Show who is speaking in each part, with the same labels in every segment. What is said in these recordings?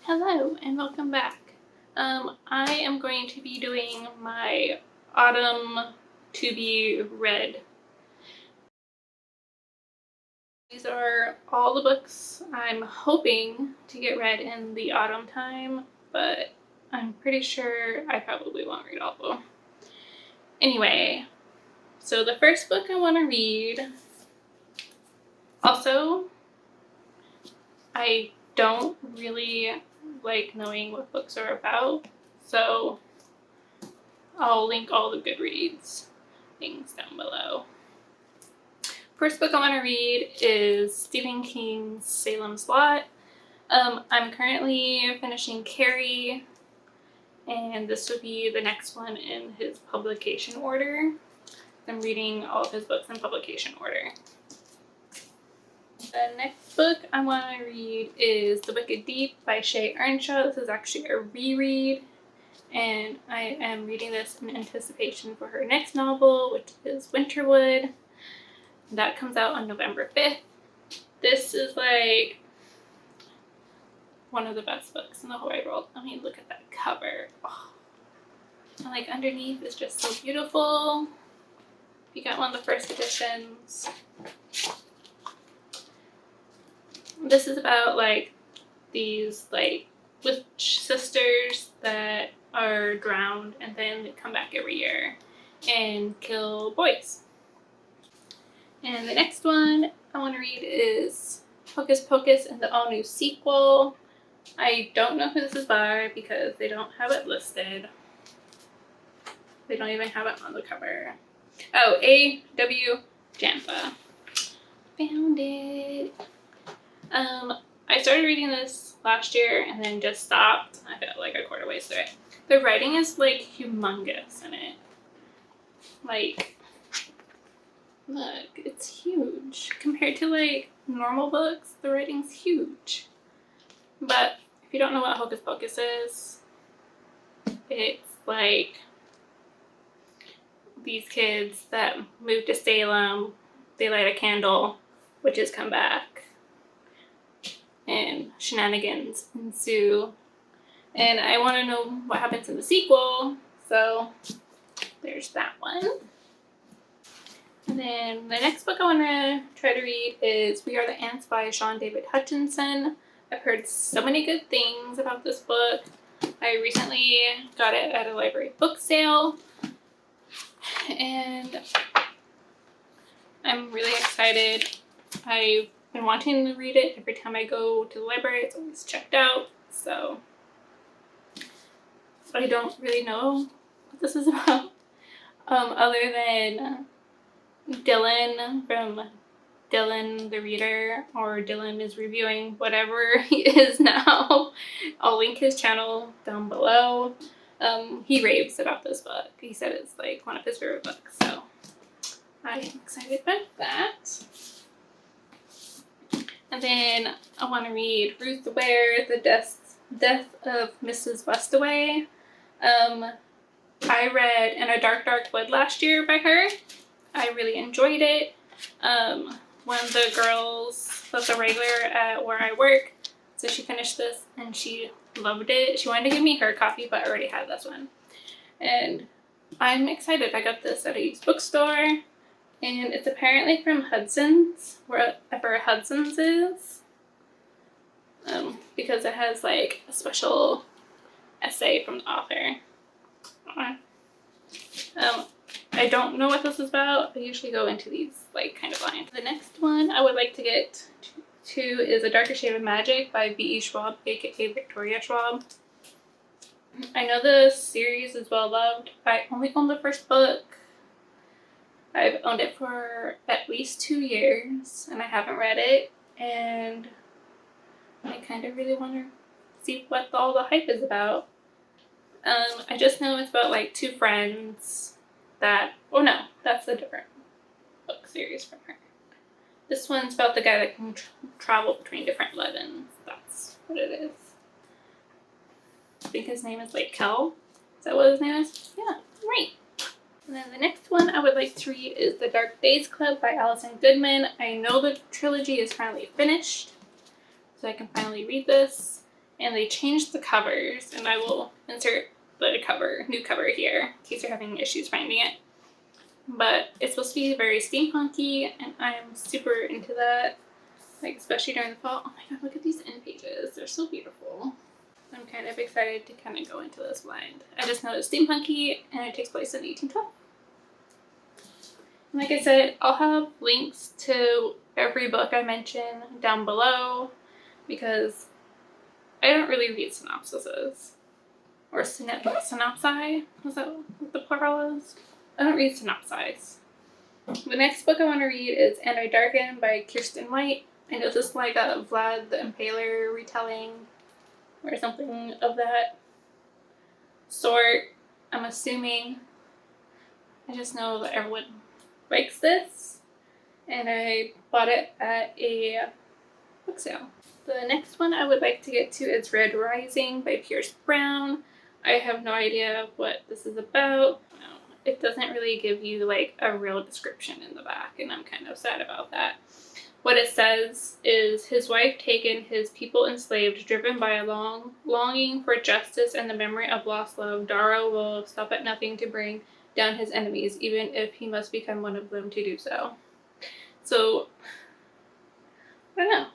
Speaker 1: Hello and welcome back. I am going to be doing my autumn to be read. These are all the books I'm hoping to get read in the autumn time, but I'm pretty sure I probably won't read all of them. Anyway, so the first book I want to read, also, I don't really like knowing what books are about, so I'll link all the Goodreads things down below. First book I want to read is Stephen King's Salem's Lot. I'm currently finishing Carrie, and this will be the next one in his publication order. I'm reading all of his books in publication order. The next book I want to read is The Wicked Deep by Shay Earnshaw. This is actually a reread, and I am reading this in anticipation for her next novel, which is Winterwood. That comes out on November 5th. This is like one of the best books in the whole wide world. I mean, look at that cover. Oh. And like underneath is just so beautiful. You got one of the first editions. This is about like these like witch sisters that are drowned and then they come back every year and kill boys. And the next one I want to read is Hocus Pocus and the all-new sequel. I don't know who this is by because they don't have it listed. They don't even have it on the cover. Oh, A.W. Jampa. Found it. I started reading this last year and then just stopped. I felt like a quarter ways through it. The writing is like humongous in it. Like, look, it's huge. Compared to like normal books, the writing's huge. But if you don't know what Hocus Pocus is, it's like these kids that move to Salem, they light a candle, witches come back, and shenanigans ensue. And I want to know what happens in the sequel, so there's that one. And then the next book I want to try to read is We Are the Ants by Sean David Hutchinson. I've heard so many good things about this book. I recently got it at a library book sale, and I'm really excited. I've been wanting to read it. Every time I go to the library, it's always checked out, so I don't really know what this is about, other than Dylan from Dylan the Reader, or Dylan is Reviewing, whatever he is now. I'll link his channel down below. He raves about this book. He said it's like one of his favorite books, so I'm excited about that. And then I want to read Ruth Ware, The Death of Mrs. Westaway. I read In a Dark, Dark Wood last year by her. I really enjoyed it. One of the girls that's a regular at where I work, so she finished this and she loved it. She wanted to give me her copy, but I already had this one. And I'm excited. I got this at a used bookstore, and it's apparently from Hudson's, wherever Hudson's is, because it has like a special essay from the author. I don't know what this is about. I usually go into these like kind of blind. The next one I would like to get to is A Darker Shade of Magic by V.E. Schwab, aka Victoria Schwab. I know the series is well loved. I only own the first book. I've owned it for at least 2 years and I haven't read it, and I kind of really want to see what all the hype is about. I just know it's about like two friends that, oh no, that's a different book series from her. This one's about the guy that can travel between different livings. That's what it is. I think his name is like Kel. Is that what his name is? Yeah, right. And then the next one I would like to read is The Dark Days Club by Allison Goodman. I know the trilogy is finally finished, so I can finally read this. and they changed the covers, and I will insert the new cover here in case you're having issues finding it. But it's supposed to be very steampunky, and I'm super into that, like especially during the fall. Oh my god, look at these end pages. They're so beautiful. I'm kind of excited to kind of go into this blind. I just know it's steampunky and it takes place in 1812. And like I said, I'll have links to every book I mention down below because I don't really read synopsises. Or synopsi? Was that what the plural is? I don't read synopsis. The next book I want to read is I Darkened by Kirsten White. I know this is like a Vlad the Impaler retelling or something of that sort, I'm assuming. I just know that everyone likes this, and I bought it at a book sale. The next one I would like to get to is Red Rising by Pierce Brown. I have no idea what this is about. No, it doesn't really give you like a real description in the back, and I'm kind of sad about that. What it says is, his wife taken, his people enslaved, driven by a longing for justice and the memory of lost love, Dyer will stop at nothing to bring down his enemies, even if he must become one of them to do so. So, I don't know.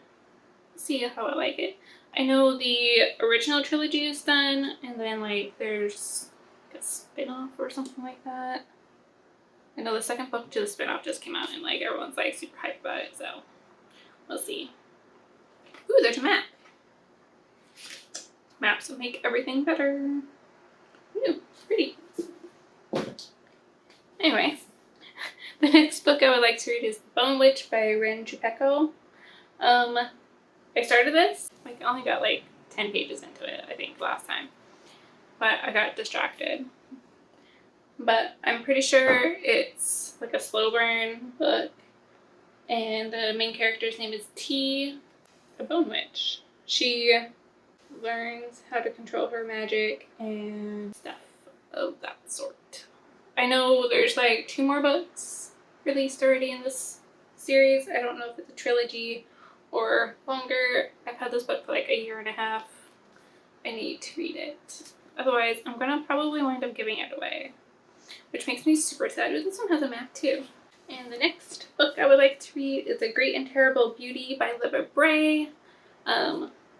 Speaker 1: See how I like it. I know the original trilogy is done, and then like there's like a spin-off or something like that. I know the second book to the spin-off just came out, and like everyone's like super hyped about it, so we'll see. Ooh, there's a map. Maps will make everything better. Ooh, pretty. Anyway, the next book I would like to read is The Bone Witch by Ren Chupeco. I started this, like I only got like 10 pages into it, I think, last time. But I got distracted. But I'm pretty sure it's like a slow burn book. And the main character's name is T, a bone witch. She learns how to control her magic and stuff of that sort. I know there's like 2 more books released already in this series. I don't know if it's a trilogy or longer. I've had this book for like a year and a half. I need to read it. Otherwise, I'm gonna probably wind up giving it away, which makes me super sad. But this one has a map too. And the next book I would like to read is A Great and Terrible Beauty by Libba Bray.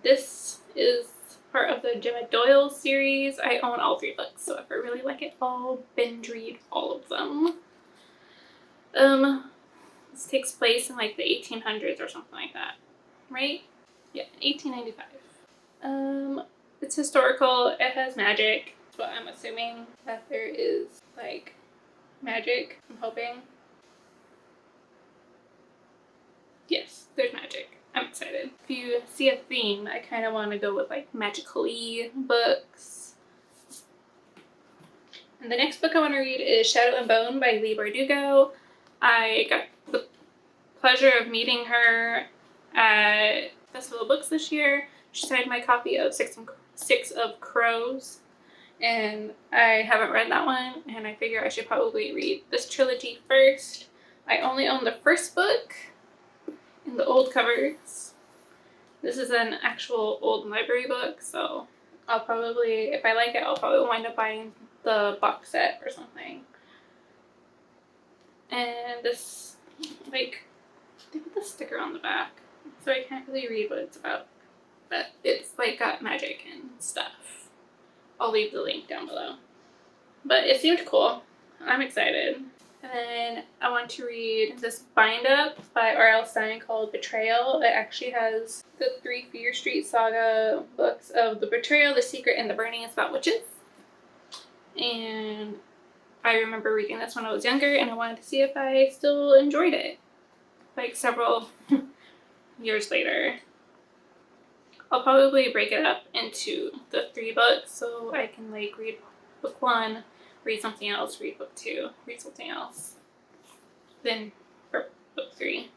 Speaker 1: This is part of the Gemma Doyle series. I own all 3 books, so if I really like it, I'll binge read all of them. This takes place in like the 1800s or something like that, right? Yeah, 1895. It's historical. It has magic, but I'm assuming that there is like magic. I'm hoping. Yes, there's magic. I'm excited. If you see a theme, I kind of want to go with like magical-y books. And the next book I want to read is Shadow and Bone by Leigh Bardugo. I got the pleasure of meeting her at Festival of Books this year. She signed my copy of Six of Crows, and I haven't read that one, and I figure I should probably read this trilogy first. I only own the first book in the old covers. This is an actual old library book, so I'll probably, if I like it, I'll probably wind up buying the box set or something. And this, like, they put the sticker on the back, so I can't really read what it's about, but it's like got magic and stuff. I'll leave the link down below. But it seemed cool. I'm excited. And then I want to read this bind up by R.L. Stine called Betrayal. It actually has the 3 Fear Street Saga books of The Betrayal, The Secret, and The Burning. It's about witches. And I remember reading this when I was younger, and I wanted to see if I still enjoyed it. Like several years later. I'll probably break it up into the 3 books so I can like read book 1, read something else, read book 2, read something else. Then for book 3.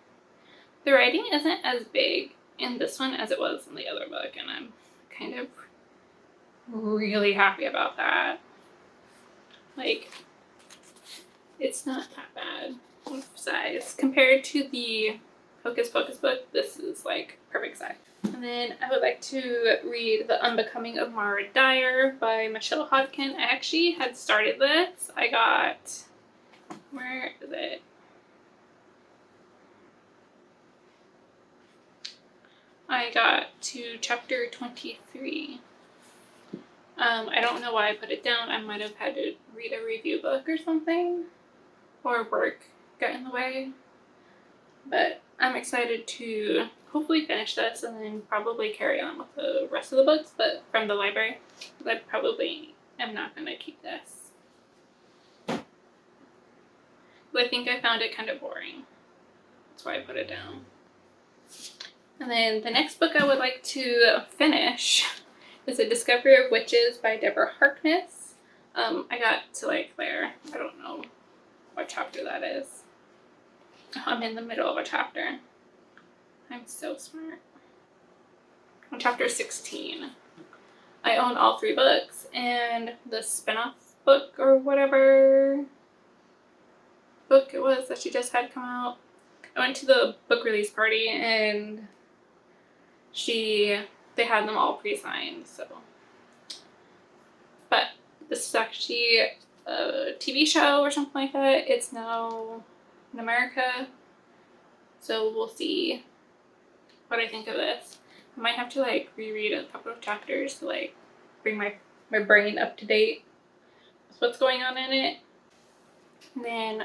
Speaker 1: The writing isn't as big in this one as it was in the other book, and I'm kind of really happy about that. Like, it's not that bad of size. Compared to the Hocus Pocus book, this is like perfect size. And then I would like to read The Unbecoming of Mara Dyer by Michelle Hodkin. I actually had started this. I got, where is it? I got to chapter 23. I don't know why I put it down. I might have had to read a review book or something, or work got in the way. But I'm excited to hopefully finish this and then probably carry on with the rest of the books, but from the library. I probably am not going to keep this. But I think I found it kind of boring. That's why I put it down. And then the next book I would like to finish is A Discovery of Witches by Deborah Harkness. I got to like there. I don't know what chapter that is. I'm in the middle of a chapter. I'm so smart. On chapter 16. I own all 3 books, and the spin-off book or whatever book it was that she just had come out. I went to the book release party and they had them all pre-signed, so. But this is actually a TV show or something like that. It's now in America, so we'll see what I think of this. I might have to like reread a couple of chapters to like bring my brain up to date with what's going on in it. And then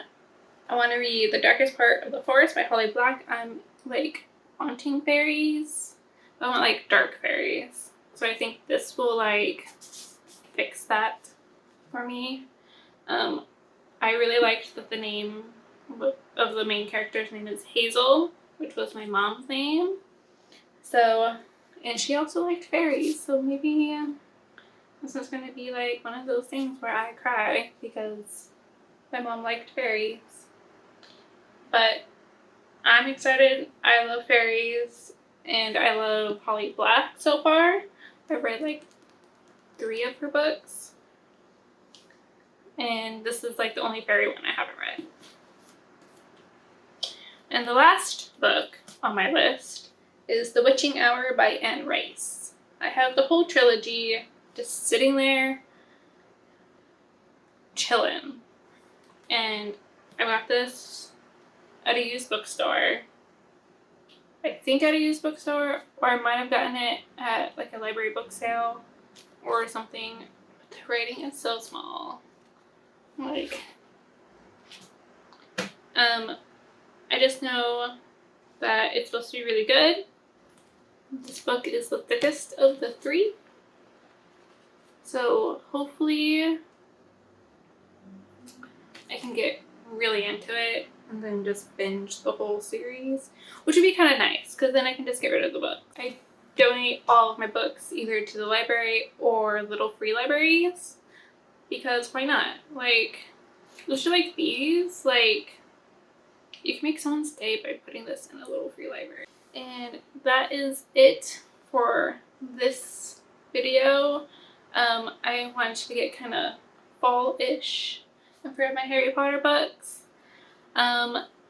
Speaker 1: I want to read The Darkest Part of the Forest by Holly Black. I'm like wanting fairies. I want like dark fairies. So I think this will like fix that for me. I really liked that the name of the main character's name is Hazel, which was my mom's name. So, and she also liked fairies, so maybe this is going to be like one of those things where I cry because my mom liked fairies. But I'm excited. I love fairies, and I love Holly Black so far. I've read like 3 of her books, and this is like the only fairy one I haven't read. And the last book on my list is The Witching Hour by Anne Rice. I have the whole trilogy just sitting there chilling, and I got this at a used bookstore. I think at a used bookstore, or I might have gotten it at like a library book sale or something. But the writing is so small. Like, I just know that it's supposed to be really good. This book is the thickest of the 3. So hopefully I can get really into it and then just binge the whole series, which would be kind of nice because then I can just get rid of the book. I donate all of my books either to the library or little free libraries because why not? Like, especially like these, like you can make someone stay by putting this in a little free library. And that is it for this video. I wanted to get kind of fall-ish for my Harry Potter books.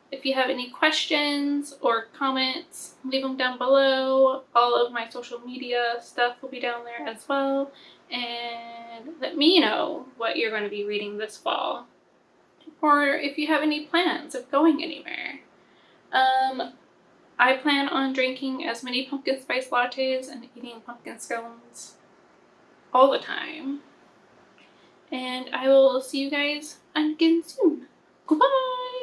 Speaker 1: If you have any questions or comments, leave them down below. All of my social media stuff will be down there as well. And let me know what you're going to be reading this fall. Or if you have any plans of going anywhere. I plan on drinking as many pumpkin spice lattes and eating pumpkin scones all the time. And I will see you guys again soon. Goodbye!